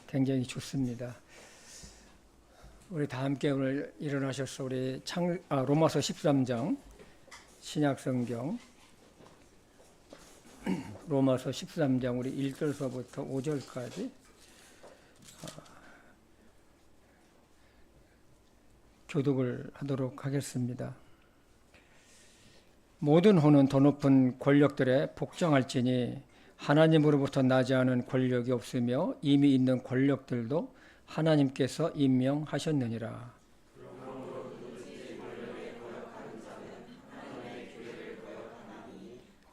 굉장히 좋습니다. 우리 다 함께 오늘 일어나셔서 우리 로마서 13장 신약성경 로마서 13장 우리 1절서부터 5절까지 교독을 하도록 하겠습니다. 모든 호는 더 높은 권력들에 복종할지니 하나님으로부터 나지 않은 권력이 없으며 이미 있는 권력들도 하나님께서 임명하셨느니라.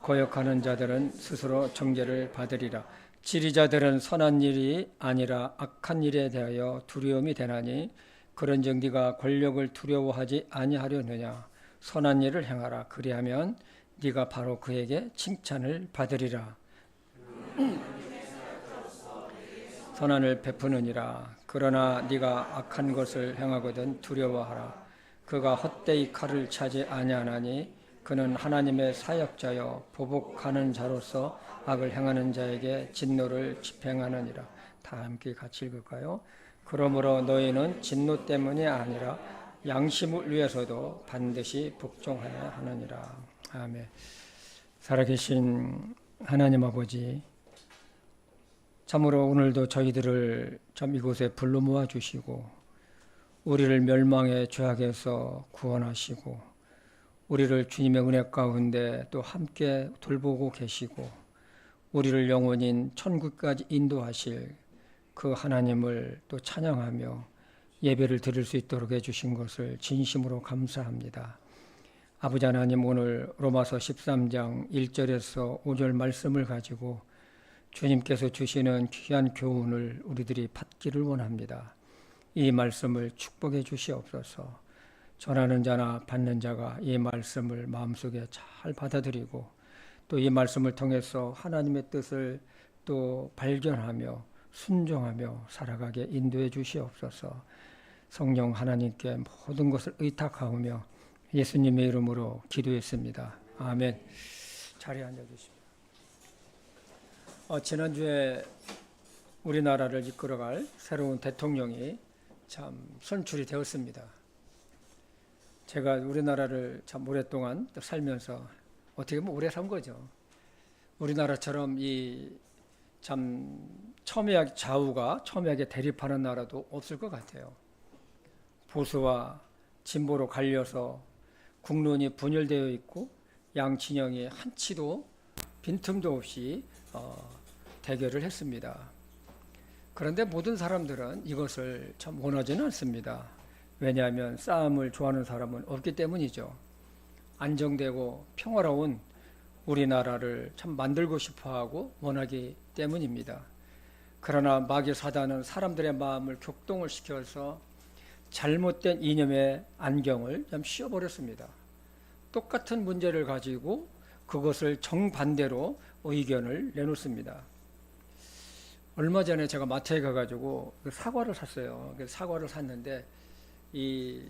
거역하는 자들은 스스로 정죄를 받으리라. 지리자들은 선한 일이 아니라 악한 일에 대하여 두려움이 되나니 그런즉 네가 권력을 두려워하지 아니하려느냐. 선한 일을 행하라. 그리하면 네가 바로 그에게 칭찬을 받으리라. 선한을 베푸느니라. 그러나 네가 악한 것을 행하거든 두려워하라. 그가 헛되이 칼을 차지 아니하나니 그는 하나님의 사역자여 보복하는 자로서 악을 행하는 자에게 진노를 집행하느니라. 다 함께 같이 읽을까요? 그러므로 너희는 진노 때문이 아니라 양심을 위해서도 반드시 복종하여야 하느니라. 아멘. 살아계신 하나님 아버지, 참으로 오늘도 저희들을 참 이곳에 불러 모아 주시고 우리를 멸망의 죄악에서 구원하시고 우리를 주님의 은혜 가운데 또 함께 돌보고 계시고 우리를 영원인 천국까지 인도하실 그 하나님을 또 찬양하며 예배를 드릴 수 있도록 해주신 것을 진심으로 감사합니다. 아버지 하나님, 오늘 로마서 13장 1절에서 5절 말씀을 가지고 주님께서 주시는 귀한 교훈을 우리들이 받기를 원합니다. 이 말씀을 축복해 주시옵소서. 전하는 자나 받는 자가 이 말씀을 마음속에 잘 받아들이고 또 이 말씀을 통해서 하나님의 뜻을 또 발견하며 순종하며 살아가게 인도해 주시옵소서. 성령 하나님께 모든 것을 의탁하오며 예수님의 이름으로 기도했습니다. 아멘. 자리에 앉아주십시오. 지난주에 우리나라를 이끌어갈 새로운 대통령이 참 선출이 되었습니다. 제가 우리나라를 참 오랫동안 살면서 어떻게 보면 오래 산 거죠. 우리나라처럼 이 참 첨예하게 좌우가 첨예하게 대립하는 나라도 없을 것 같아요. 보수와 진보로 갈려서 국론이 분열되어 있고 양 진영이 한치도 빈틈도 없이 대결을 했습니다. 그런데 모든 사람들은 이것을 참 원하지는 않습니다. 왜냐하면 싸움을 좋아하는 사람은 없기 때문이죠. 안정되고 평화로운 우리나라를 참 만들고 싶어하고 원하기 때문입니다. 그러나 마귀 사단은 사람들의 마음을 격동을 시켜서 잘못된 이념의 안경을 좀 씌워버렸습니다. 똑같은 문제를 가지고 그것을 정반대로 의견을 내놓습니다. 얼마 전에 제가 마트에 가가지고 사과를 샀어요. 사과를 샀는데 이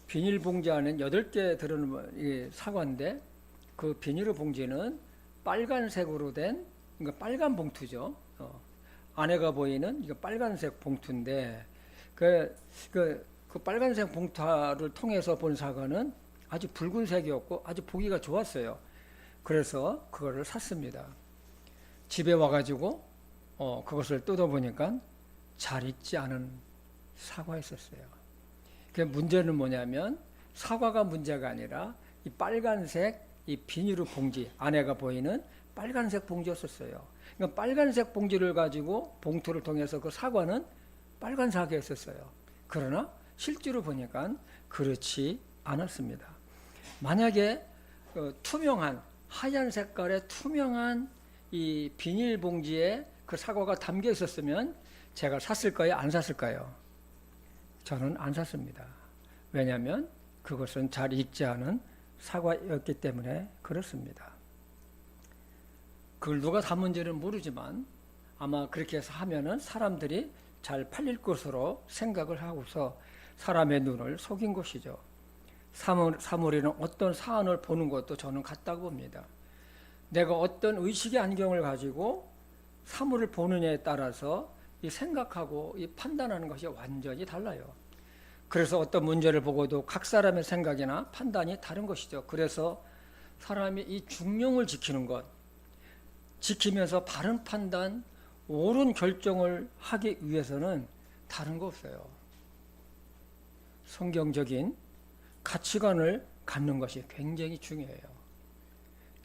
비닐봉지 안에 8개 들어있는 사과인데 그 비닐봉지는 빨간색으로 된 그러니까 빨간 봉투죠. 안에가 보이는 이거 빨간색 봉투인데 그 빨간색 봉투를 통해서 본 사과는 아주 붉은색이었고 아주 보기가 좋았어요. 그래서 그거를 샀습니다. 집에 와가지고 그것을 뜯어보니까 잘 익지 않은 사과였었어요. 그 문제는 뭐냐면 사과가 문제가 아니라 이 빨간색 이 비닐 봉지 안에가 보이는 빨간색 봉지였었어요. 그러니까 빨간색 봉지를 가지고 봉투를 통해서 그 사과는 빨간 사과였었어요. 그러나 실제로 보니까 그렇지 않았습니다. 만약에 투명한 하얀 색깔의 투명한 이 비닐봉지에 그 사과가 담겨 있었으면 제가 샀을까요? 안 샀을까요? 저는 안 샀습니다. 왜냐하면 그것은 잘 익지 않은 사과였기 때문에 그렇습니다. 그걸 누가 담은지는 모르지만 아마 그렇게 해서 하면은 사람들이 잘 팔릴 것으로 생각을 하고서 사람의 눈을 속인 것이죠. 사물이는 어떤 사안을 보는 것도 저는 같다고 봅니다. 내가 어떤 의식의 안경을 가지고 사물을 보느냐에 따라서 이 생각하고 이 판단하는 것이 완전히 달라요. 그래서 어떤 문제를 보고도 각 사람의 생각이나 판단이 다른 것이죠. 그래서 사람이 이 중용을 지키는 것, 지키면서 바른 판단, 옳은 결정을 하기 위해서는 다른 거 없어요. 성경적인 가치관을 갖는 것이 굉장히 중요해요.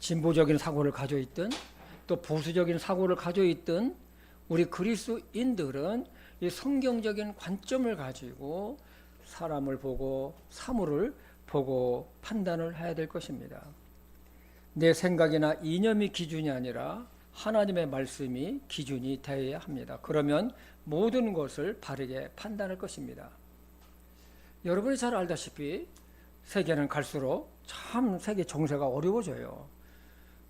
진보적인 사고를 가지고 있든 또 보수적인 사고를 가지고 있든 우리 그리스도인들은 이 성경적인 관점을 가지고 사람을 보고 사물을 보고 판단을 해야 될 것입니다. 내 생각이나 이념이 기준이 아니라 하나님의 말씀이 기준이 되어야 합니다. 그러면 모든 것을 바르게 판단할 것입니다. 여러분이 잘 알다시피 세계는 갈수록 참 세계 정세가 어려워져요.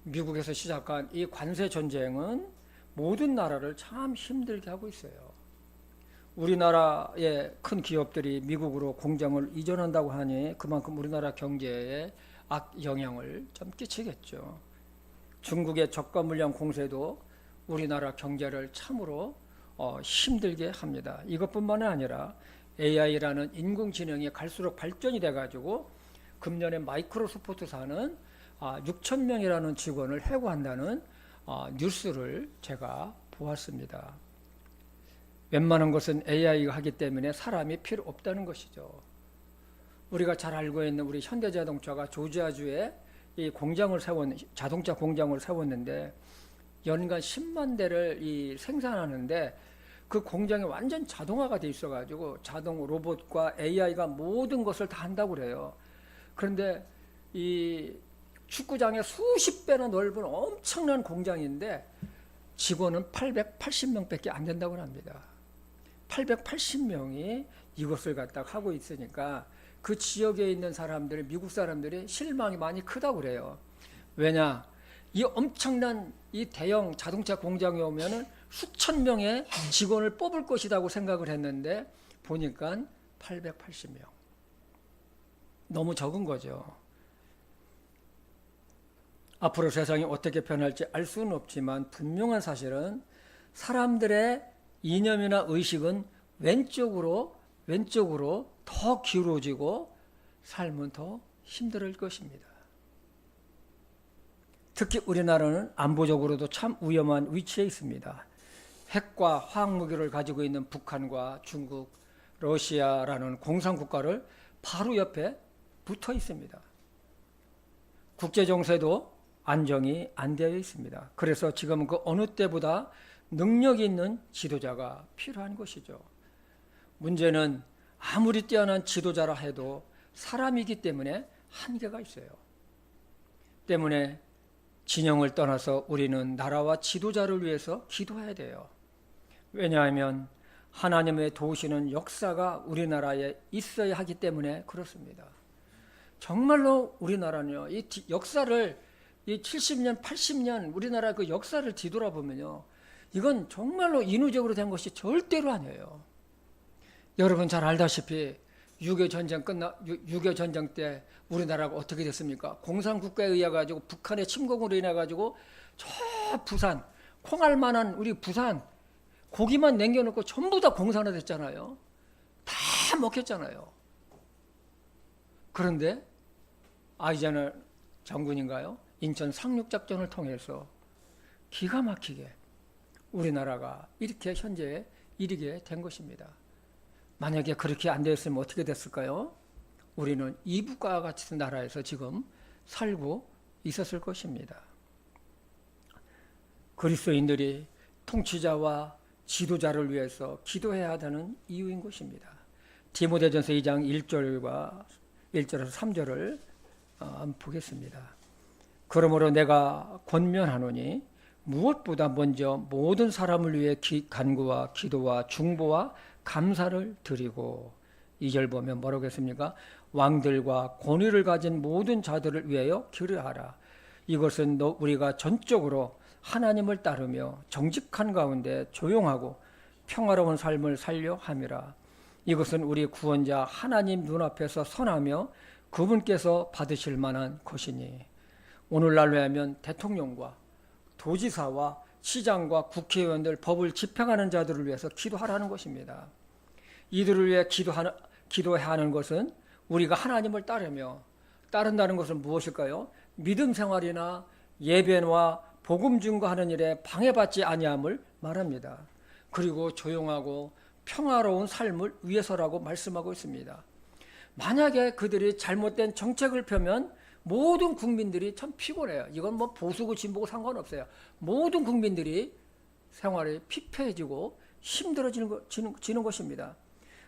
미국에서 시작한 이 관세 전쟁은 모든 나라를 참 힘들게 하고 있어요. 우리나라의 큰 기업들이 미국으로 공장을 이전한다고 하니 그만큼 우리나라 경제에 악영향을 좀 끼치겠죠. 중국의 저가 물량 공세도 우리나라 경제를 참으로 힘들게 합니다. 이것뿐만 아니라 AI라는 인공지능이 갈수록 발전이 돼가지고 금년에 마이크로소프트사는 6천 명이라는 직원을 해고한다는 뉴스를 제가 보았습니다. 웬만한 것은 AI가 하기 때문에 사람이 필요 없다는 것이죠. 우리가 잘 알고 있는 우리 현대자동차가 조지아주에 이 공장을 자동차 공장을 세웠는데 연간 10만 대를 생산하는데 그 공장이 완전 자동화가 돼 있어가지고 자동 로봇과 AI가 모든 것을 다 한다고 그래요. 그런데 이 축구장에 수십 배나 넓은 엄청난 공장인데 직원은 880명밖에 안 된다고 합니다. 880명이 이것을 갖다가 하고 있으니까 그 지역에 있는 사람들이 미국 사람들이 실망이 많이 크다고 그래요. 왜냐? 이 엄청난 이 대형 자동차 공장에 오면은 수천 명의 직원을 뽑을 것이라고 생각을 했는데 보니까 880명. 너무 적은 거죠. 앞으로 세상이 어떻게 변할지 알 수는 없지만 분명한 사실은 사람들의 이념이나 의식은 왼쪽으로 더 기울어지고 삶은 더 힘들 것입니다. 특히 우리나라는 안보적으로도 참 위험한 위치에 있습니다. 핵과 화학무기를 가지고 있는 북한과 중국, 러시아라는 공산국가를 바로 옆에 붙어 있습니다. 국제정세도 안정이 안 되어 있습니다. 그래서 지금은 그 어느 때보다 능력 있는 지도자가 필요한 것이죠. 문제는 아무리 뛰어난 지도자라 해도 사람이기 때문에 한계가 있어요. 때문에 진영을 떠나서 우리는 나라와 지도자를 위해서 기도해야 돼요. 왜냐하면 하나님의 도우시는 역사가 우리나라에 있어야 하기 때문에 그렇습니다. 정말로 우리나라는요, 이 역사를 이 70년, 80년 우리나라 그 역사를 뒤돌아보면요, 이건 정말로 인위적으로 된 것이 절대로 아니에요. 여러분 잘 알다시피 6.25 전쟁 때 우리나라가 어떻게 됐습니까? 공산국가에 의해 가지고 북한의 침공으로 인해 가지고 저 부산, 콩알만한 우리 부산 고기만 남겨놓고 전부 다 공산화 됐잖아요. 다 먹혔잖아요. 그런데 아이젠하워 장군인가요? 인천 상륙작전을 통해서 기가 막히게 우리나라가 이렇게 현재에 이르게 된 것입니다. 만약에 그렇게 안 되었으면 어떻게 됐을까요? 우리는 이북과 같은 나라에서 지금 살고 있었을 것입니다. 그리스도인들이 통치자와 지도자를 위해서 기도해야 하다는 이유인 것입니다. 디모데전서 2장 1절에서 3절을 한번 보겠습니다. 그러므로 내가 권면하노니 무엇보다 먼저 모든 사람을 위해 간구와 기도와 중보와 감사를 드리고, 2절 보면 뭐라고 했습니까? 왕들과 권위를 가진 모든 자들을 위하여 기도하라. 이것은 우리가 전적으로 하나님을 따르며 정직한 가운데 조용하고 평화로운 삶을 살려 함이라. 이것은 우리 구원자 하나님 눈앞에서 선하며 그분께서 받으실 만한 것이니, 오늘날로 하면 대통령과 도지사와 시장과 국회의원들, 법을 집행하는 자들을 위해서 기도하라는 것입니다. 이들을 위해 기도해야 하는 것은 우리가 하나님을 따른다는 것은 무엇일까요? 믿음 생활이나 예배와 복음 증거하는 일에 방해받지 아니함을 말합니다. 그리고 조용하고 평화로운 삶을 위해서라고 말씀하고 있습니다. 만약에 그들이 잘못된 정책을 펴면 모든 국민들이 참 피곤해요. 이건 뭐 보수고 진보고 상관없어요. 모든 국민들이 생활이 피폐해지고 힘들어지는 것입니다.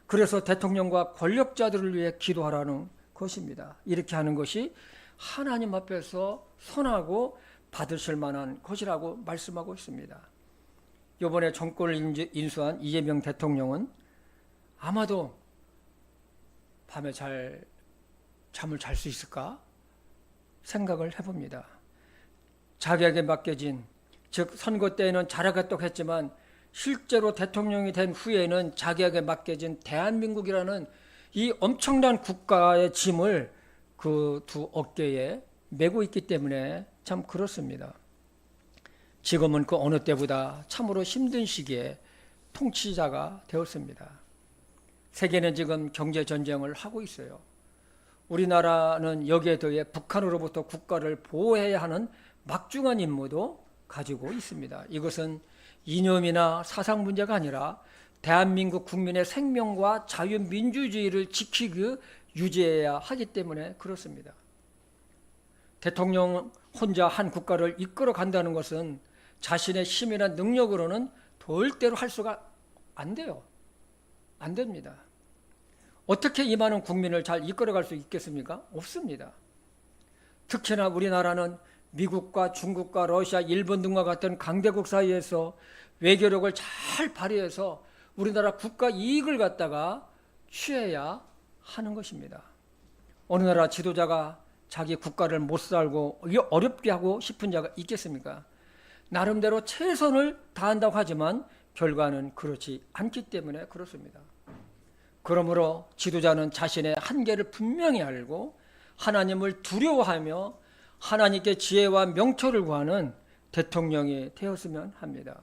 그래서 대통령과 권력자들을 위해 기도하라는 것입니다. 이렇게 하는 것이 하나님 앞에서 선하고 받으실 만한 것이라고 말씀하고 있습니다. 이번에 정권을 인수한 이재명 대통령은 아마도 밤에 잠을 잘 수 있을까 생각을 해봅니다. 자기에게 맡겨진, 즉 선거 때에는 잘하겠다고 했지만 실제로 대통령이 된 후에는 자기에게 맡겨진 대한민국이라는 이 엄청난 국가의 짐을 그 두 어깨에 메고 있기 때문에 참 그렇습니다. 지금은 그 어느 때보다 참으로 힘든 시기에 통치자가 되었습니다. 세계는 지금 경제전쟁을 하고 있어요. 우리나라는 여기에 더해 북한으로부터 국가를 보호해야 하는 막중한 임무도 가지고 있습니다. 이것은 이념이나 사상 문제가 아니라 대한민국 국민의 생명과 자유민주주의를 지키고 유지해야 하기 때문에 그렇습니다. 대통령 혼자 한 국가를 이끌어 간다는 것은 자신의 힘이나 능력으로는 절대로 할 수가 안 돼요. 안 됩니다. 어떻게 이 많은 국민을 잘 이끌어갈 수 있겠습니까? 없습니다. 특히나 우리나라는 미국과 중국과 러시아, 일본 등과 같은 강대국 사이에서 외교력을 잘 발휘해서 우리나라 국가 이익을 갖다가 취해야 하는 것입니다. 어느 나라 지도자가 자기 국가를 못 살고 어렵게 하고 싶은 자가 있겠습니까? 나름대로 최선을 다한다고 하지만 결과는 그렇지 않기 때문에 그렇습니다. 그러므로 지도자는 자신의 한계를 분명히 알고 하나님을 두려워하며 하나님께 지혜와 명철을 구하는 대통령이 되었으면 합니다.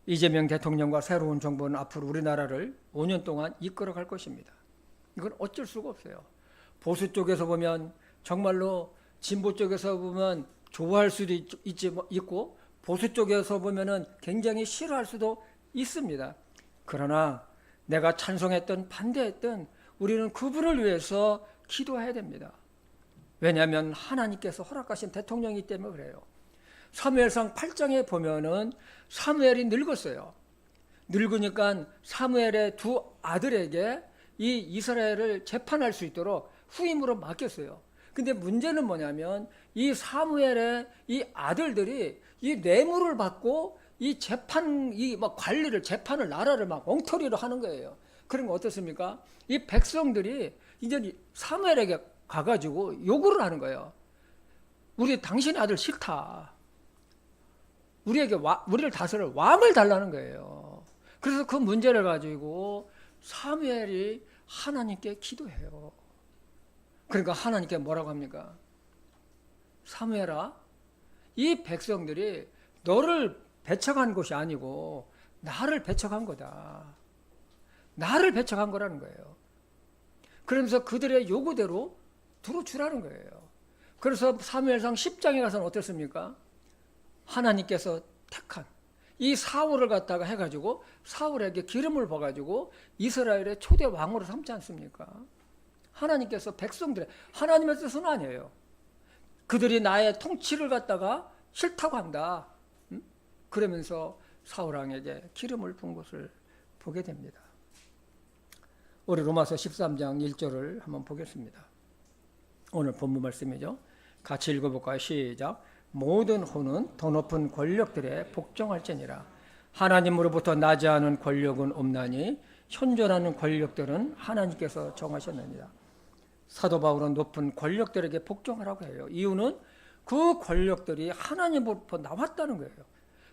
이재명 대통령과 새로운 정부는 앞으로 우리나라를 5년 동안 이끌어갈 것입니다. 이건 어쩔 수가 없어요. 보수 쪽에서 보면 정말로 진보 쪽에서 보면 좋아할 수도 있고 보수 쪽에서 보면은 굉장히 싫어할 수도 있습니다. 그러나 내가 찬성했던 반대했던 우리는 그분을 위해서 기도해야 됩니다. 왜냐하면 하나님께서 허락하신 대통령이기 때문에 그래요. 사무엘상 8장에 보면은 사무엘이 늙었어요. 늙으니까 사무엘의 두 아들에게 이 이스라엘을 재판할 수 있도록 후임으로 맡겼어요. 근데 문제는 뭐냐면 이 사무엘의 이 아들들이 이 뇌물을 받고 이 재판, 관리를, 재판을, 나라를 막 엉터리로 하는 거예요. 그러면 어떻습니까? 이 백성들이 이제 사무엘에게 가가지고 요구를 하는 거예요. 우리 당신의 아들 싫다. 우리를 다스릴 왕을 달라는 거예요. 그래서 그 문제를 가지고 사무엘이 하나님께 기도해요. 그러니까 하나님께 뭐라고 합니까? 사무엘아, 이 백성들이 너를 배척한 것이 아니고 나를 배척한 거다. 나를 배척한 거라는 거예요. 그러면서 그들의 요구대로 들어주라는 거예요. 그래서 사무엘상 10장에 가서는 어떻습니까? 하나님께서 택한 이 사울을 갖다가 해가지고 사울에게 기름을 부어가지고 이스라엘의 초대 왕으로 삼지 않습니까? 하나님께서 백성들의 하나님의 뜻은 아니에요. 그들이 나의 통치를 갖다가 싫다고 한다. 그러면서 사울 왕에게 기름을 부은 것을 보게 됩니다. 우리 로마서 13장 1절을 한번 보겠습니다. 오늘 본문 말씀이죠. 같이 읽어볼까요? 시작. 모든 호는 더 높은 권력들에 복종할지니라. 하나님으로부터 나지 않은 권력은 없나니 현존하는 권력들은 하나님께서 정하셨느니라. 사도 바울은 높은 권력들에게 복종하라고 해요. 이유는 그 권력들이 하나님으로부터 나왔다는 거예요.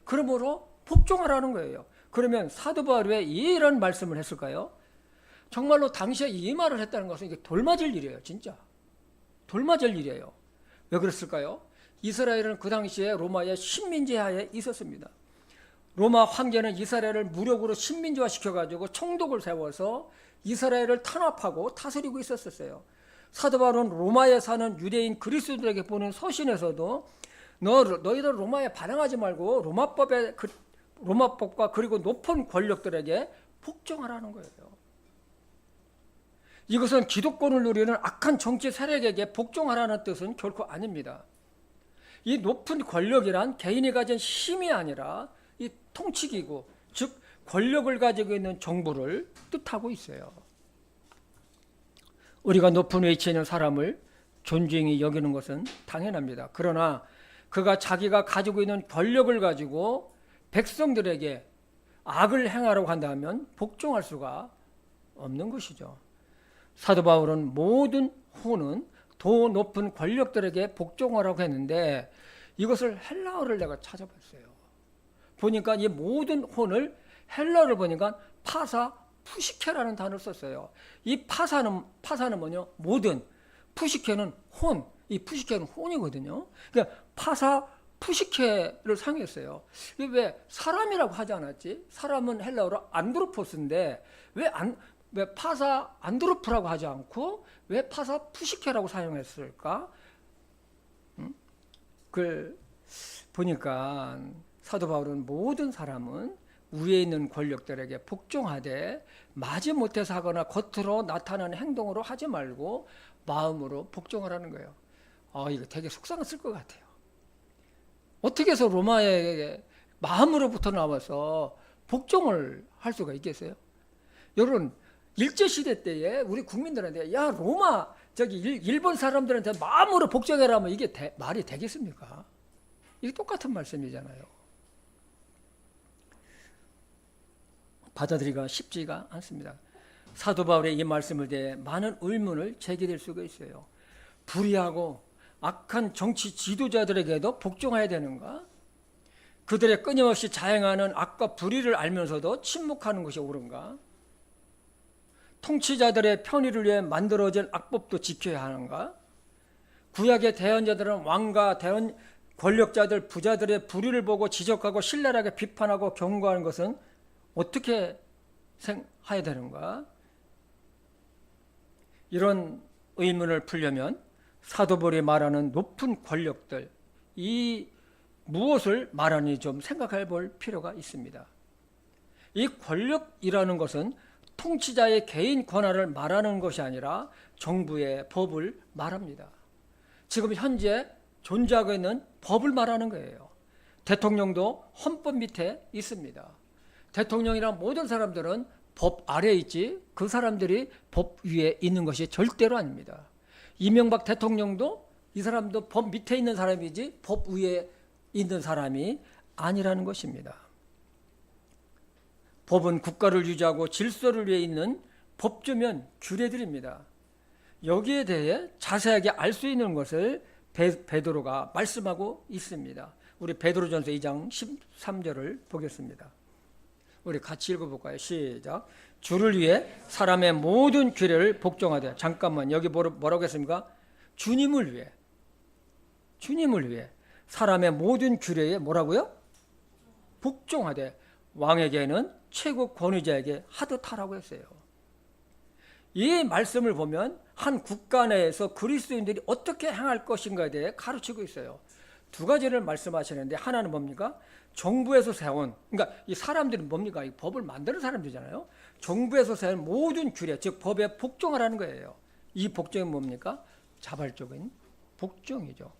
그러므로 복종하라는 거예요. 그러면 사도 바울이 왜 이런 말씀을 했을까요? 정말로 당시에 이 말을 했다는 것은 이게 돌맞을 일이에요. 진짜 돌맞을 일이에요. 왜 그랬을까요? 이스라엘은 그 당시에 로마의 식민지하에 있었습니다. 로마 황제는 이스라엘을 무력으로 식민지화 시켜가지고 총독을 세워서 이스라엘을 탄압하고 다스리고 있었어요. 사도 바울은 로마에 사는 유대인 그리스도들에게 보낸 서신에서도 너희들 로마에 반항하지 말고 로마법과 그리고 높은 권력들에게 복종하라는 거예요. 이것은 기득권을 누리는 악한 정치 세력에게 복종하라는 뜻은 결코 아닙니다. 이 높은 권력이란 개인이 가진 힘이 아니라 이 통치기구, 즉 권력을 가지고 있는 정부를 뜻하고 있어요. 우리가 높은 위치에 있는 사람을 존중히 여기는 것은 당연합니다. 그러나 그가 자기가 가지고 있는 권력을 가지고 백성들에게 악을 행하려고 한다면 복종할 수가 없는 것이죠. 사도 바울은 모든 후는 더 높은 권력들에게 복종하라고 했는데 이것을 헬라어를 내가 찾아봤어요. 보니까 이 모든 혼을 헬라어를 보니까 파사 푸시케라는 단어를 썼어요. 이 파사는 뭐냐? 모든, 푸시케는 혼, 이 푸시케는 혼이거든요. 그러니까 파사 푸시케를 사용했어요. 왜 사람이라고 하지 않았지? 사람은 헬라어로 안드로포스인데 왜 파사 안드로프라고 하지 않고 왜 파사 푸시케라고 사용했을까? 그걸 보니까 사도 바울은 모든 사람은 위에 있는 권력들에게 복종하되 마지못해서 하거나 겉으로 나타나는 행동으로 하지 말고 마음으로 복종하라는 거예요. 이거 되게 속상했을 것 같아요. 어떻게 해서 로마에 마음으로부터 나와서 복종을 할 수가 있겠어요? 여러분 일제시대 때에 우리 국민들한테 야 로마 일본 사람들한테 마음으로 복종해라면 이게 말이 되겠습니까? 이게 똑같은 말씀이잖아요. 받아들이기가 쉽지가 않습니다. 사도 바울의 이 말씀을 대해 많은 의문을 제기될 수가 있어요. 불의하고 악한 정치 지도자들에게도 복종해야 되는가? 그들의 끊임없이 자행하는 악과 불의를 알면서도 침묵하는 것이 옳은가? 통치자들의 편의를 위해 만들어진 악법도 지켜야 하는가? 구약의 대언자들은 왕과 권력자들, 부자들의 불의를 보고 지적하고 신랄하게 비판하고 경고하는 것은 어떻게 해야 되는가? 이런 의문을 풀려면 사도 바울이 말하는 높은 권력들, 이 무엇을 말하는지 좀 생각해 볼 필요가 있습니다. 이 권력이라는 것은 통치자의 개인 권한을 말하는 것이 아니라 정부의 법을 말합니다. 지금 현재 존재하고 있는 법을 말하는 거예요. 대통령도 헌법 밑에 있습니다. 대통령이란 모든 사람들은 법 아래에 있지 그 사람들이 법 위에 있는 것이 절대로 아닙니다. 이명박 대통령도 이 사람도 법 밑에 있는 사람이지 법 위에 있는 사람이 아니라는 것입니다. 법은 국가를 유지하고 질서를 위해 있는 법조면 규례들입니다. 여기에 대해 자세하게 알 수 있는 것을 베드로가 말씀하고 있습니다. 우리 베드로전서 2장 13절을 보겠습니다. 우리 같이 읽어볼까요? 시작. 주를 위해 사람의 모든 규례를 복종하되. 잠깐만, 여기 뭐라고 했습니까? 주님을 위해 사람의 모든 규례에 뭐라고요? 복종하되 왕에게는 최고 권위자에게 하듯 하라고 했어요. 이 말씀을 보면 한 국가 내에서 그리스도인들이 어떻게 행할 것인가에 대해 가르치고 있어요. 두 가지를 말씀하시는데 하나는 뭡니까? 정부에서 세운, 그러니까 이 사람들이 뭡니까? 이 법을 만드는 사람들이잖아요. 정부에서 세운 모든 규례, 즉 법에 복종하라는 거예요. 이 복종이 뭡니까? 자발적인 복종이죠.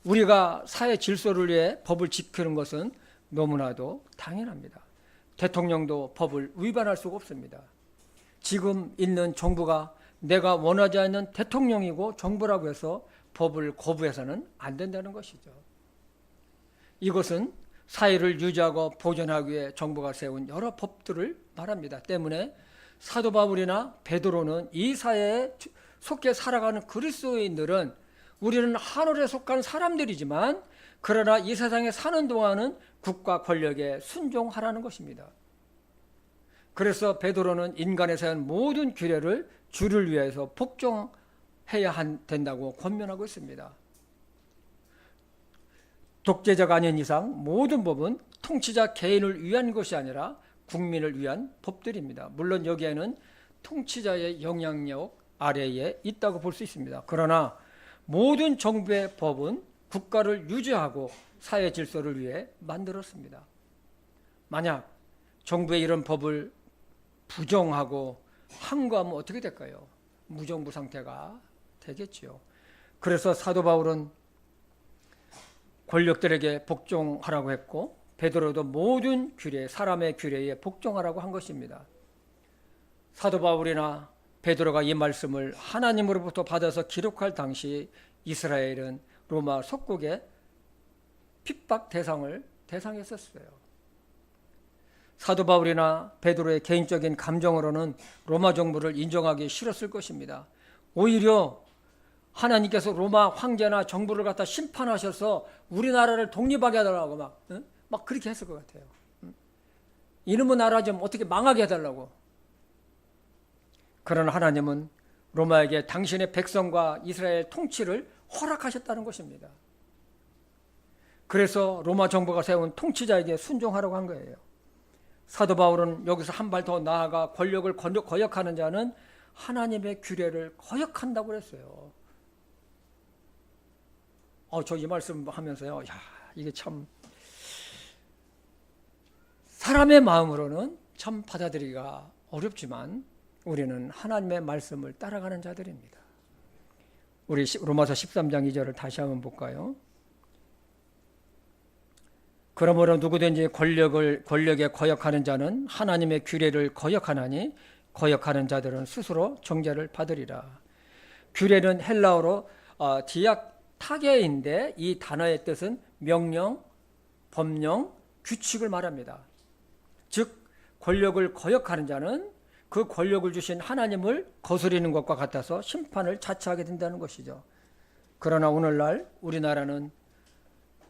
우리가 사회 질서를 위해 법을 지키는 것은 너무나도 당연합니다. 대통령도 법을 위반할 수가 없습니다. 지금 있는 정부가 내가 원하지 않는 대통령이고 정부라고 해서 법을 거부해서는 안 된다는 것이죠. 이것은 사회를 유지하고 보존하기 위해 정부가 세운 여러 법들을 말합니다. 때문에 사도 바울이나 베드로는 이 사회에 속해 살아가는 그리스도인들은 우리는 하늘에 속한 사람들이지만 그러나 이 세상에 사는 동안은 국가 권력에 순종하라는 것입니다. 그래서 베드로는 인간의 세운 모든 규례를 주를 위해서 복종해야 된다고 권면하고 있습니다. 독재자가 아닌 이상 모든 법은 통치자 개인을 위한 것이 아니라 국민을 위한 법들입니다. 물론 여기에는 통치자의 영향력 아래에 있다고 볼 수 있습니다. 그러나 모든 정부의 법은 국가를 유지하고 사회 질서를 위해 만들었습니다. 만약 정부의 이런 법을 부정하고 항거하면 어떻게 될까요? 무정부 상태가 되겠지요. 그래서 사도 바울은 권력들에게 복종하라고 했고 베드로도 모든 규례, 사람의 규례에 복종하라고 한 것입니다. 사도 바울이나 베드로가 이 말씀을 하나님으로부터 받아서 기록할 당시 이스라엘은 로마 속국의 핍박 대상했었어요. 사도 바울이나 베드로의 개인적인 감정으로는 로마 정부를 인정하기 싫었을 것입니다. 오히려 하나님께서 로마 황제나 정부를 갖다 심판하셔서 우리나라를 독립하게 해달라고 막 그렇게 했을 것 같아요. 이놈의 나라 좀 어떻게 망하게 해달라고. 그러나 하나님은 로마에게 당신의 백성과 이스라엘 통치를 허락하셨다는 것입니다. 그래서 로마 정부가 세운 통치자에게 순종하라고 한 거예요. 사도 바울은 여기서 한 발 더 나아가 권력을 거역하는 자는 하나님의 규례를 거역한다고 그랬어요. 저 이 말씀 하면서요. 이게 참 사람의 마음으로는 참 받아들이기가 어렵지만 우리는 하나님의 말씀을 따라가는 자들입니다. 우리 로마서 13장 2절을 다시 한번 볼까요? 그러므로 누구든지 권력에 거역하는 자는 하나님의 규례를 거역하나니 거역하는 자들은 스스로 정죄를 받으리라. 규례는 헬라어로 디악타게인데 이 단어의 뜻은 명령, 법령, 규칙을 말합니다. 즉 권력을 거역하는 자는 그 권력을 주신 하나님을 거스리는 것과 같아서 심판을 자처하게 된다는 것이죠. 그러나 오늘날 우리나라는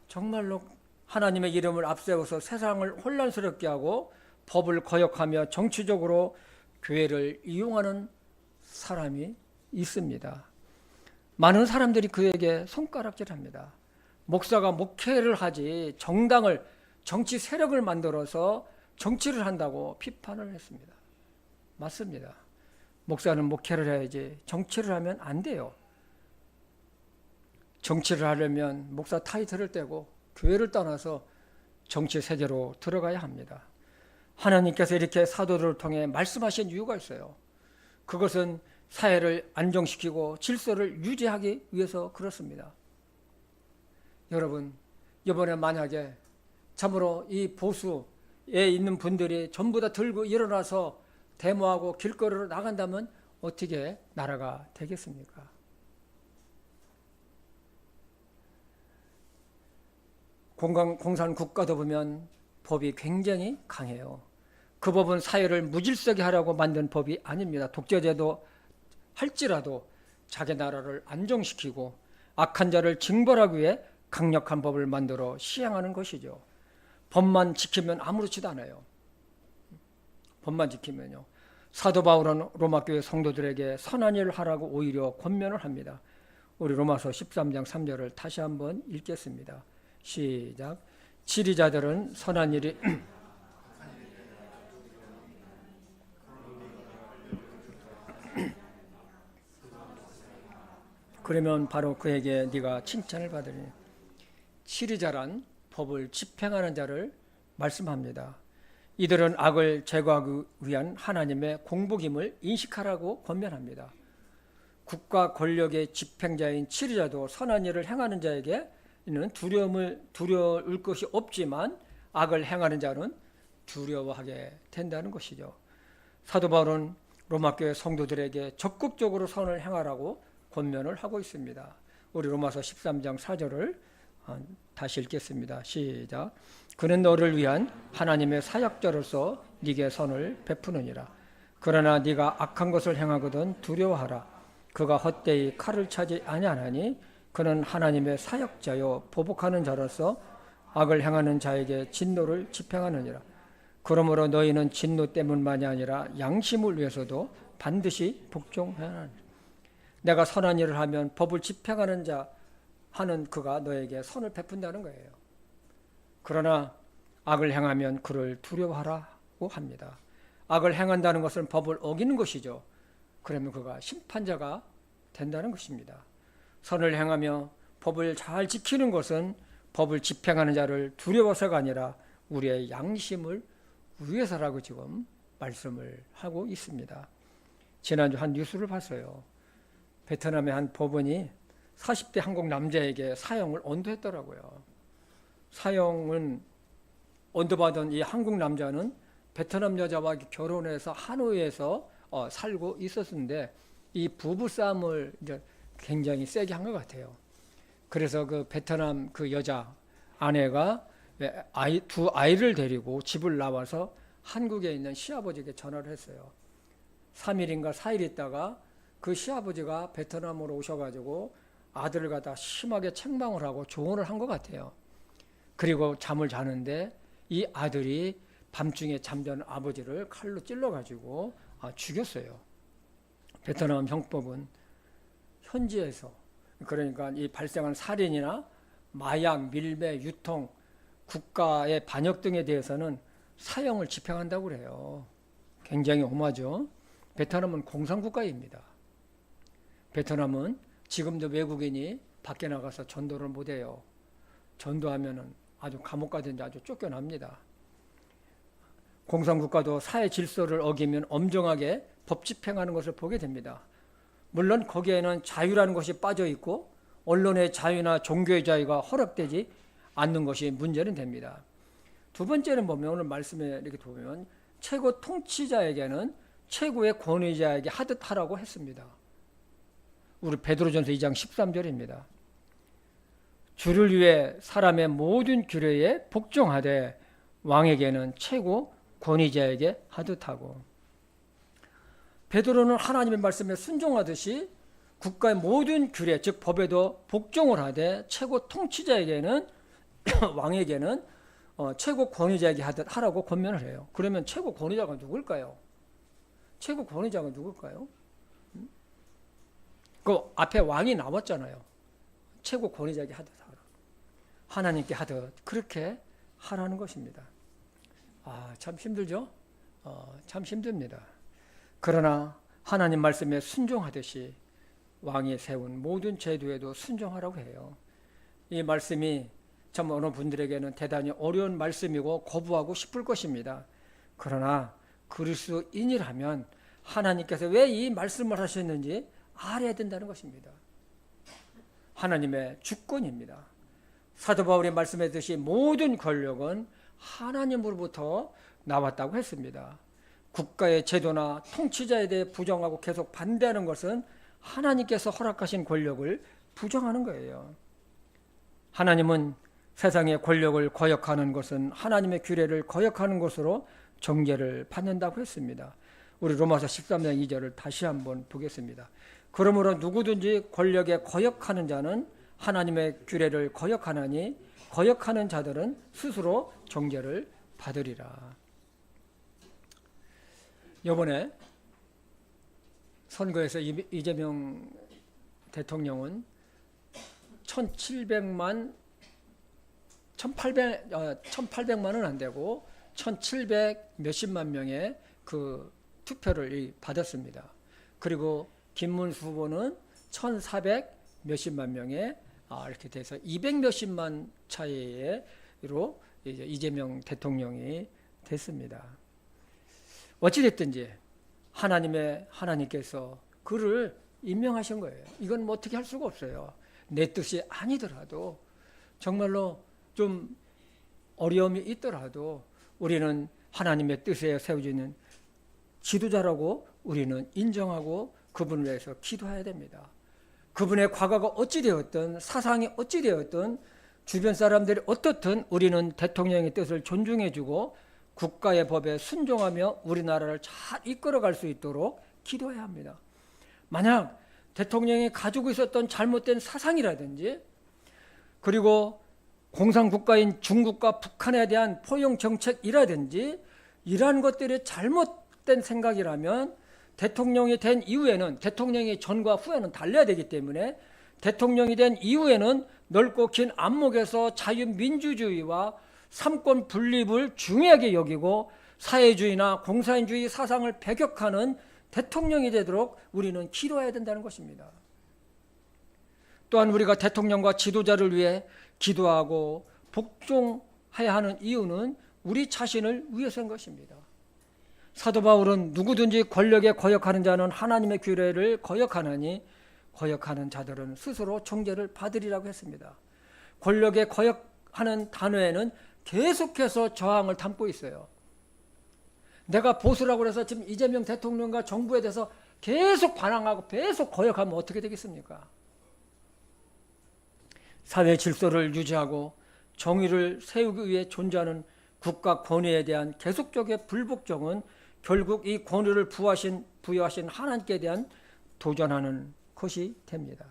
정말로 하나님의 이름을 앞세워서 세상을 혼란스럽게 하고 법을 거역하며 정치적으로 교회를 이용하는 사람이 있습니다. 많은 사람들이 그에게 손가락질합니다. 목사가 목회를 하지 정당을 정치 세력을 만들어서 정치를 한다고 비판을 했습니다. 맞습니다. 목사는 목회를 해야지 정치를 하면 안 돼요. 정치를 하려면 목사 타이틀을 떼고 교회를 떠나서 정치 세계로 들어가야 합니다. 하나님께서 이렇게 사도들을 통해 말씀하신 이유가 있어요. 그것은 사회를 안정시키고 질서를 유지하기 위해서 그렇습니다. 여러분, 이번에 만약에 참으로 이 보수에 있는 분들이 전부 다 들고 일어나서 데모하고 길거리로 나간다면 어떻게 나라가 되겠습니까? 공산국가도 보면 법이 굉장히 강해요. 그 법은 사회를 무질서하게 하려고 만든 법이 아닙니다. 독재제도 할지라도 자기 나라를 안정시키고 악한 자를 징벌하기 위해 강력한 법을 만들어 시행하는 것이죠. 법만 지키면 아무렇지도 않아요. 법만 지키면요. 사도 바울은 로마교회 성도들에게 선한 일을 하라고 오히려 권면을 합니다. 우리 로마서 13장 3절을 다시 한번 읽겠습니다. 시작. 지리자들은 선한 일이 그러면 바로 그에게 네가 칭찬을 받으리. 치리자란 법을 집행하는 자를 말씀합니다. 이들은 악을 제거하기 위한 하나님의 공복임을 인식하라고 권면합니다. 국가 권력의 집행자인 치리자도 선한 일을 행하는 자에게는 두려울 것이 없지만 악을 행하는 자는 두려워하게 된다는 것이죠. 사도 바울은 로마교회 성도들에게 적극적으로 선을 행하라고 권면을 하고 있습니다. 우리 로마서 13장 4절을 다시 읽겠습니다. 시작. 그는 너를 위한 하나님의 사역자로서 네게 선을 베푸느니라. 그러나 네가 악한 것을 행하거든 두려워하라. 그가 헛되이 칼을 차지 아니하나니 그는 하나님의 사역자요 보복하는 자로서 악을 행하는 자에게 진노를 집행하느니라. 그러므로 너희는 진노 때문만이 아니라 양심을 위해서도 반드시 복종해야 하느니라. 내가 선한 일을 하면 법을 집행하는 자 하는 그가 너에게 선을 베푼다는 거예요. 그러나 악을 행하면 그를 두려워하라고 합니다. 악을 행한다는 것은 법을 어기는 것이죠. 그러면 그가 심판자가 된다는 것입니다. 선을 행하며 법을 잘 지키는 것은 법을 집행하는 자를 두려워서가 아니라 우리의 양심을 위해서라고 지금 말씀을 하고 있습니다. 지난주 한 뉴스를 봤어요. 베트남의 한 법원이 40대 한국 남자에게 사형을 언도했더라고요. 사형은 언도받은 이 한국 남자는 베트남 여자와 결혼해서 하노이에서 살고 있었는데 이 부부 싸움을 이제 굉장히 세게 한 것 같아요. 그래서 그 베트남 그 여자 아내가 두 아이를 데리고 집을 나와서 한국에 있는 시아버지에게 전화를 했어요. 3일인가 4일 있다가 그 시아버지가 베트남으로 오셔가지고 아들을 갖다 심하게 책망을 하고 조언을 한 것 같아요. 그리고 잠을 자는데 이 아들이 밤중에 잠자는 아버지를 칼로 찔러가지고 죽였어요. 베트남 형법은 현지에서 그러니까 이 발생한 살인이나 마약, 밀매, 유통, 국가의 반역 등에 대해서는 사형을 집행한다고 그래요. 굉장히 험하죠. 베트남은 공산국가입니다. 베트남은 지금도 외국인이 밖에 나가서 전도를 못해요. 전도하면은 아주 감옥 가든지 아주 쫓겨납니다. 공산국가도 사회 질서를 어기면 엄정하게 법 집행하는 것을 보게 됩니다. 물론 거기에는 자유라는 것이 빠져 있고 언론의 자유나 종교의 자유가 허락되지 않는 것이 문제는 됩니다. 두 번째는 보면 오늘 말씀에 이렇게 보면 최고 통치자에게는 최고의 권위자에게 하듯 하라고 했습니다. 우리 베드로전서 2장 13절입니다. 주를 위해 사람의 모든 규례에 복종하되 왕에게는 최고 권위자에게 하듯 하고, 베드로는 하나님의 말씀에 순종하듯이 국가의 모든 규례 즉 법에도 복종을 하되 최고 통치자에게는 왕에게는 최고 권위자에게 하듯 하라고 권면을 해요. 그러면 최고 권위자가 누굴까요? 최고 권위자가 누굴까요? 그 앞에 왕이 나왔잖아요. 최고 권위자에게 하듯 하라. 하나님께 하듯 그렇게 하라는 것입니다. 참 힘들죠? 참 힘듭니다. 그러나 하나님 말씀에 순종하듯이 왕이 세운 모든 제도에도 순종하라고 해요. 이 말씀이 참 어느 분들에게는 대단히 어려운 말씀이고 거부하고 싶을 것입니다. 그러나 그리스도인이라면 하나님께서 왜 이 말씀을 하셨는지 알아야 된다는 것입니다. 하나님의 주권입니다. 사도 바울이 말씀했듯이 모든 권력은 하나님으로부터 나왔다고 했습니다. 국가의 제도나 통치자에 대해 부정하고 계속 반대하는 것은 하나님께서 허락하신 권력을 부정하는 거예요. 하나님은 세상의 권력을 거역하는 것은 하나님의 규례를 거역하는 것으로 정죄를 받는다고 했습니다. 우리 로마서 13장 2절을 다시 한번 보겠습니다. 그러므로 누구든지 권력에 거역하는 자는 하나님의 규례를 거역하나니 거역하는 자들은 스스로 정죄를 받으리라. 이번에 선거에서 이재명 대통령은 1800만은 안 되고 1700 몇십만 명의 그 투표를 받았습니다. 그리고 김문수 후보는 1400 몇십만 명의 이렇게 돼서 200 몇십만 차이로 이재명 대통령이 됐습니다. 어찌됐든지 하나님께서 그를 임명하신 거예요. 이건 뭐 어떻게 할 수가 없어요. 내 뜻이 아니더라도 정말로 좀 어려움이 있더라도 우리는 하나님의 뜻에 세워지는 지도자라고 우리는 인정하고 그분을 위해서 기도해야 됩니다. 그분의 과거가 어찌 되었든 사상이 어찌 되었든 주변 사람들이 어떻든 우리는 대통령의 뜻을 존중해주고 국가의 법에 순종하며 우리나라를 잘 이끌어갈 수 있도록 기도해야 합니다. 만약 대통령이 가지고 있었던 잘못된 사상이라든지 그리고 공산국가인 중국과 북한에 대한 포용 정책이라든지 이러한 것들이 잘못된 생각이라면 대통령이 된 이후에는 대통령이 전과 후에는 달라야 되기 때문에 대통령이 된 이후에는 넓고 긴 안목에서 자유민주주의와 삼권 분립을 중요하게 여기고 사회주의나 공산주의 사상을 배격하는 대통령이 되도록 우리는 기도해야 된다는 것입니다. 또한 우리가 대통령과 지도자를 위해 기도하고 복종해야 하는 이유는 우리 자신을 위해서인 것입니다. 사도 바울은 누구든지 권력에 거역하는 자는 하나님의 규례를 거역하나니 거역하는 자들은 스스로 정죄를 받으리라고 했습니다. 권력에 거역하는 단어에는 계속해서 저항을 담고 있어요. 내가 보수라고 해서 지금 이재명 대통령과 정부에 대해서 계속 반항하고 계속 거역하면 어떻게 되겠습니까? 사회 질서를 유지하고 정의를 세우기 위해 존재하는 국가 권위에 대한 계속적인 불복종은 결국 이 권위를 부여하신 하나님께 대한 도전하는 것이 됩니다.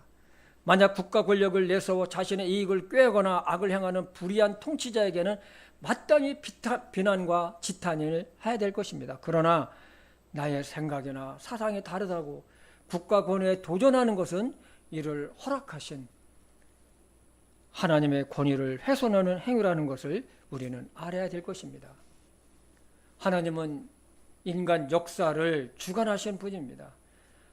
만약 국가 권력을 내세워 자신의 이익을 꾀거나 악을 행하는 불의한 통치자에게는 마땅히 비난과 지탄을 해야 될 것입니다. 그러나 나의 생각이나 사상이 다르다고 국가 권위에 도전하는 것은 이를 허락하신 하나님의 권위를 훼손하는 행위라는 것을 우리는 알아야 될 것입니다. 하나님은 인간 역사를 주관하시는 분입니다.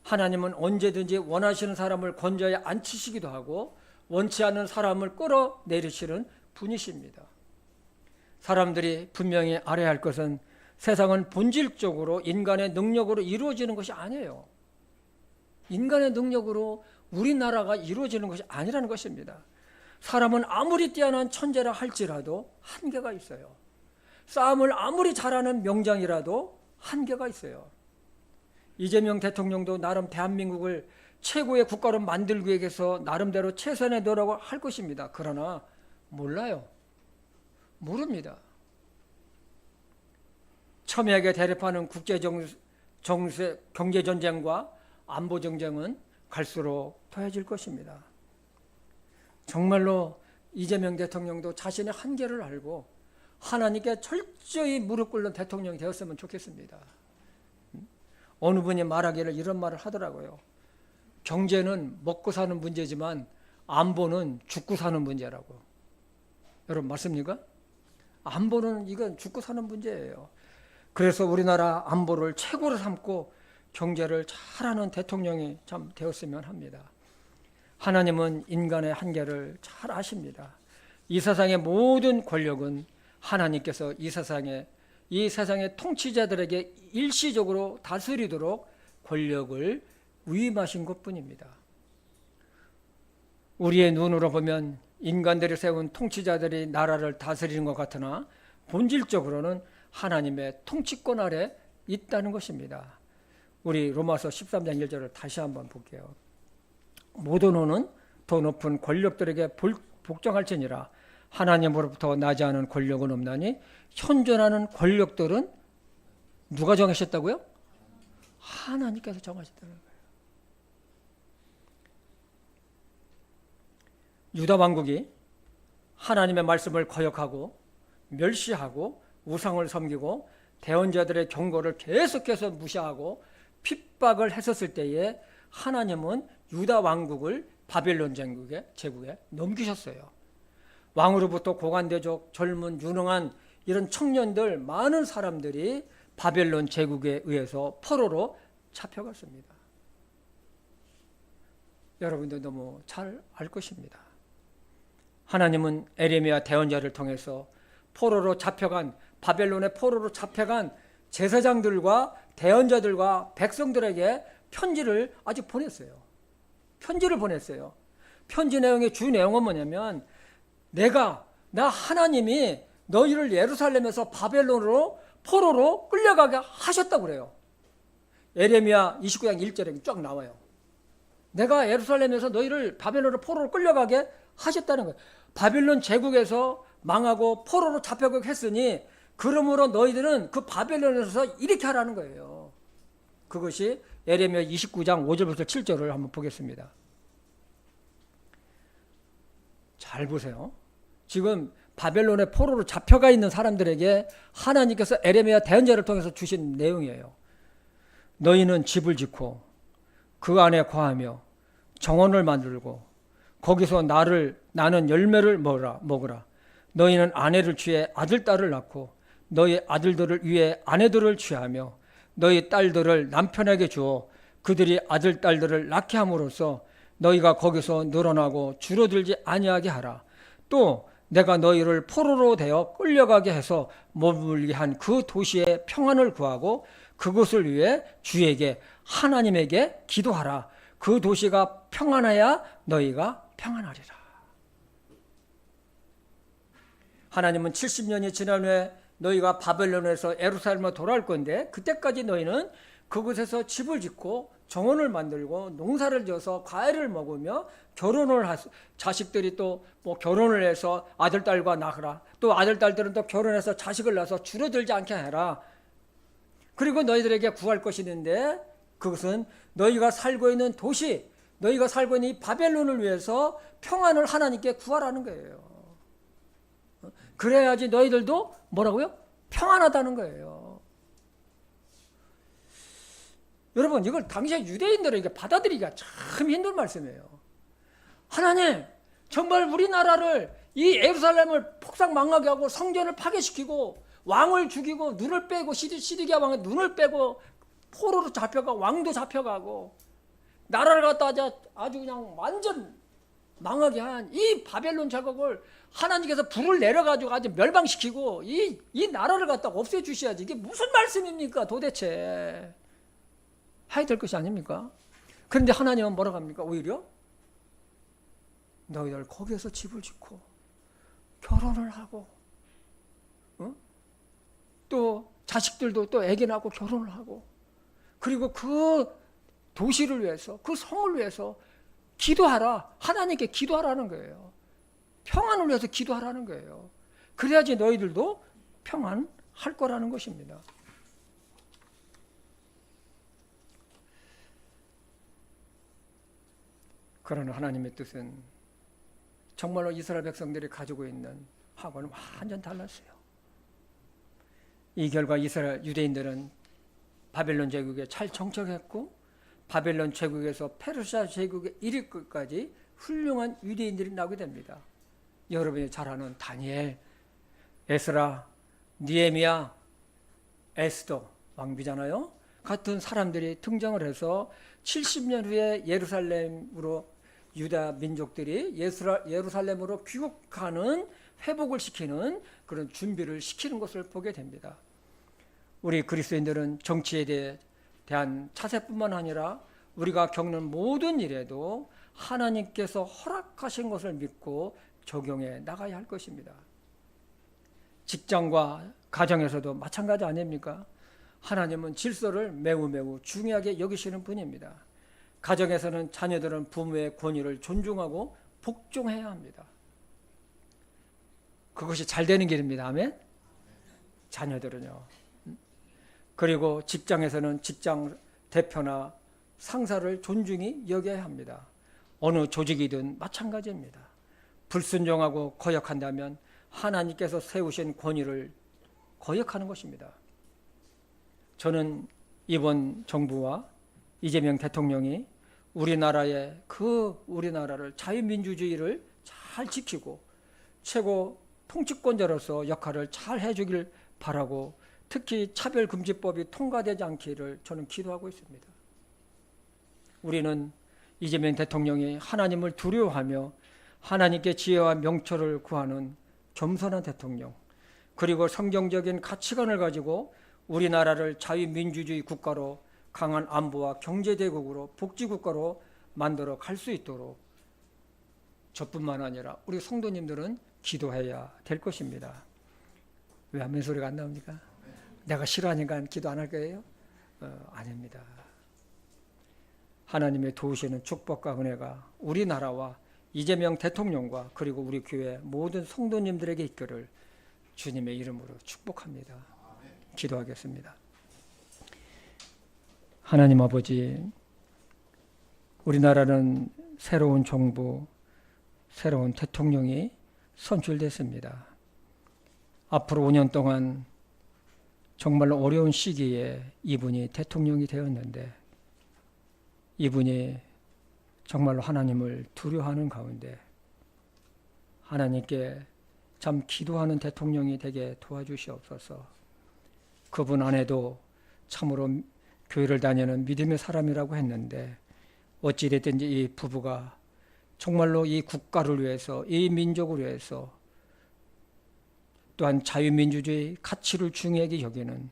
하나님은 언제든지 원하시는 사람을 건져에 앉히시기도 하고 원치 않는 사람을 끌어내리시는 분이십니다. 사람들이 분명히 알아야 할 것은 세상은 본질적으로 인간의 능력으로 이루어지는 것이 아니에요. 인간의 능력으로 우리나라가 이루어지는 것이 아니라는 것입니다. 사람은 아무리 뛰어난 천재라 할지라도 한계가 있어요. 싸움을 아무리 잘하는 명장이라도 한계가 있어요. 이재명 대통령도 나름 대한민국을 최고의 국가로 만들기 위해서 나름대로 최선의 노력을 할 것입니다. 그러나 몰라요. 모릅니다. 첨예하게 대립하는 경제전쟁과 안보전쟁은 갈수록 더해질 것입니다. 정말로 이재명 대통령도 자신의 한계를 알고 하나님께 철저히 무릎 꿇는 대통령이 되었으면 좋겠습니다. 어느 분이 말하기를 이런 말을 하더라고요. 경제는 먹고 사는 문제지만 안보는 죽고 사는 문제라고. 여러분 맞습니까? 안보는 이건 죽고 사는 문제예요. 그래서 우리나라 안보를 최고로 삼고 경제를 잘하는 대통령이 참 되었으면 합니다. 하나님은 인간의 한계를 잘 아십니다. 이 세상의 모든 권력은 하나님께서 이 세상의 통치자들에게 일시적으로 다스리도록 권력을 위임하신 것뿐입니다. 우리의 눈으로 보면 인간들이 세운 통치자들이 나라를 다스리는 것 같으나 본질적으로는 하나님의 통치권 아래 있다는 것입니다. 우리 로마서 13장 1절을 다시 한번 볼게요. 모든 호는 더 높은 권력들에게 복종할지니라. 하나님으로부터 나지 않은 권력은 없나니 현존하는 권력들은 누가 정하셨다고요? 하나님께서 정하셨다는 거예요. 유다 왕국이 하나님의 말씀을 거역하고 멸시하고 우상을 섬기고 대언자들의 경고를 계속해서 무시하고 핍박을 했었을 때에 하나님은 유다 왕국을 바벨론 제국에 넘기셨어요. 왕으로부터 고관대족, 젊은 유능한 이런 청년들 많은 사람들이 바벨론 제국에 의해서 포로로 잡혀갔습니다. 여러분도 너무 잘 알 것입니다. 하나님은 에레미야 대언자를 통해서 바벨론의 포로로 잡혀간 제사장들과 대언자들과 백성들에게 편지를 아직 보냈어요. 편지를 보냈어요. 편지 내용의 주 내용은 뭐냐면 나 하나님이 너희를 예루살렘에서 바벨론으로 포로로 끌려가게 하셨다고 그래요. 에레미야 29장 1절에 쫙 나와요. 내가 예루살렘에서 너희를 바벨론으로 포로로 끌려가게 하셨다는 거예요. 바벨론 제국에서 망하고 포로로 잡혀가게 했으니 그러므로 너희들은 그 바벨론에서 이렇게 하라는 거예요. 그것이 에레미야 29장 5절부터 7절을 한번 보겠습니다. 잘 보세요. 지금 바벨론의 포로로 잡혀가 있는 사람들에게 하나님께서 에레미야 대언자를 통해서 주신 내용이에요. 너희는 집을 짓고 그 안에 거하며 정원을 만들고 거기서 나는 열매를 먹으라. 너희는 아내를 취해 아들, 딸을 낳고 너희 아들들을 위해 아내들을 취하며 너희 딸들을 남편에게 주어 그들이 아들, 딸들을 낳게 함으로써 너희가 거기서 늘어나고 줄어들지 아니하게 하라. 또 내가 너희를 포로로 되어 끌려가게 해서 머물게 한 그 도시의 평안을 구하고 그것을 위해 주에게 하나님에게 기도하라. 그 도시가 평안해야 너희가 평안하리라. 하나님은 70년이 지난 후에 너희가 바벨론에서 예루살렘으로 돌아올 건데 그때까지 너희는 그곳에서 집을 짓고 정원을 만들고 농사를 지어서 과일을 먹으며 결혼을 자식들이 또 뭐 결혼을 해서 아들, 딸과 낳으라. 또 아들, 딸들은 또 결혼해서 자식을 낳아서 줄어들지 않게 해라. 그리고 너희들에게 구할 것이 있는데 그것은 너희가 살고 있는 도시, 너희가 살고 있는 이 바벨론을 위해서 평안을 하나님께 구하라는 거예요. 그래야지 너희들도 뭐라고요? 평안하다는 거예요. 여러분, 이걸 당시에 유대인들에게 받아들이기가 참 힘든 말씀이에요. 하나님, 정말 우리나라를 이 예루살렘을 폭삭망하게 하고 성전을 파괴시키고 왕을 죽이고 눈을 빼고 시드기야 왕의 눈을 빼고 포로로 잡혀가고 왕도 잡혀가고 나라를 갖다 아주 그냥 완전 망하게 한 이 바벨론 제국을 하나님께서 불을 내려가지고 아주 멸망시키고 이 나라를 갖다 없애주셔야지. 이게 무슨 말씀입니까 도대체. 해야 될 것이 아닙니까? 그런데 하나님은 뭐라고 합니까? 오히려 너희들 거기에서 집을 짓고 결혼을 하고 또 자식들도 또 애기 낳고 결혼을 하고 그리고 그 도시를 위해서 그 성을 위해서 기도하라. 하나님께 기도하라는 거예요. 평안을 위해서 기도하라는 거예요. 그래야지 너희들도 평안할 거라는 것입니다. 그러나 하나님의 뜻은 정말로 이스라엘 백성들이 가지고 있는 하고는 완전 달랐어요. 이 결과 이스라엘 유대인들은 바벨론 제국에 잘 정착했고 바벨론 제국에서 페르시아 제국에 이를 끝까지 훌륭한 유대인들이 나오게 됩니다. 여러분이 잘 아는 다니엘, 에스라, 느헤미야, 에스더 왕비잖아요. 같은 사람들이 등장을 해서 70년 후에 예루살렘으로 유다 민족들이 예루살렘으로 귀국하는 회복을 시키는 그런 준비를 시키는 것을 보게 됩니다. 우리 그리스도인들은 정치에 대한 차세뿐만 아니라 우리가 겪는 모든 일에도 하나님께서 허락하신 것을 믿고 적용해 나가야 할 것입니다. 직장과 가정에서도 마찬가지 아닙니까? 하나님은 질서를 매우 중요하게 여기시는 분입니다. 가정에서는 자녀들은 부모의 권위를 존중하고 복종해야 합니다. 그것이 잘 되는 길입니다. 아멘? 자녀들은요. 그리고 직장에서는 직장 대표나 상사를 존중히 여겨야 합니다. 어느 조직이든 마찬가지입니다. 불순종하고 거역한다면 하나님께서 세우신 권위를 거역하는 것입니다. 저는 이번 정부와 이재명 대통령이 우리나라를 자유민주주의를 잘 지키고 최고 통치권자로서 역할을 잘 해주길 바라고 특히 차별금지법이 통과되지 않기를 저는 기도하고 있습니다. 우리는 이재명 대통령이 하나님을 두려워하며 하나님께 지혜와 명철을 구하는 겸손한 대통령, 그리고 성경적인 가치관을 가지고 우리나라를 자유민주주의 국가로 강한 안보와 경제대국으로 복지국가로 만들어 갈 수 있도록 저뿐만 아니라 우리 성도님들은 기도해야 될 것입니다. 왜 아멘 소리가 안 나옵니까? 내가 싫어하니까 기도 안 할 거예요? 아닙니다. 하나님의 도우시는 축복과 은혜가 우리나라와 이재명 대통령과 그리고 우리 교회 모든 성도님들에게 있기를 주님의 이름으로 축복합니다. 기도하겠습니다. 하나님 아버지, 우리나라는 새로운 정부, 새로운 대통령이 선출됐습니다. 앞으로 5년 동안 정말로 어려운 시기에 이분이 대통령이 되었는데 이분이 정말로 하나님을 두려워하는 가운데 하나님께 참 기도하는 대통령이 되게 도와주시옵소서. 그분 안에도 참으로 교회를 다니는 믿음의 사람이라고 했는데 어찌됐든지 이 부부가 정말로 이 국가를 위해서, 이 민족을 위해서, 또한 자유민주주의 가치를 중요하게 여기는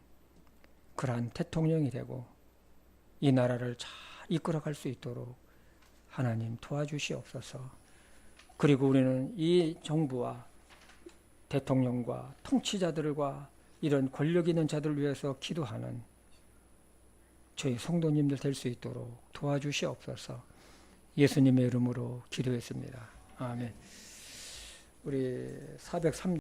그러한 대통령이 되고 이 나라를 잘 이끌어갈 수 있도록 하나님 도와주시옵소서. 그리고 우리는 이 정부와 대통령과 통치자들과 이런 권력 있는 자들을 위해서 기도하는 저희 성도님들 될 수 있도록 도와주시옵소서. 예수님의 이름으로 기도했습니다. 아멘. 우리 403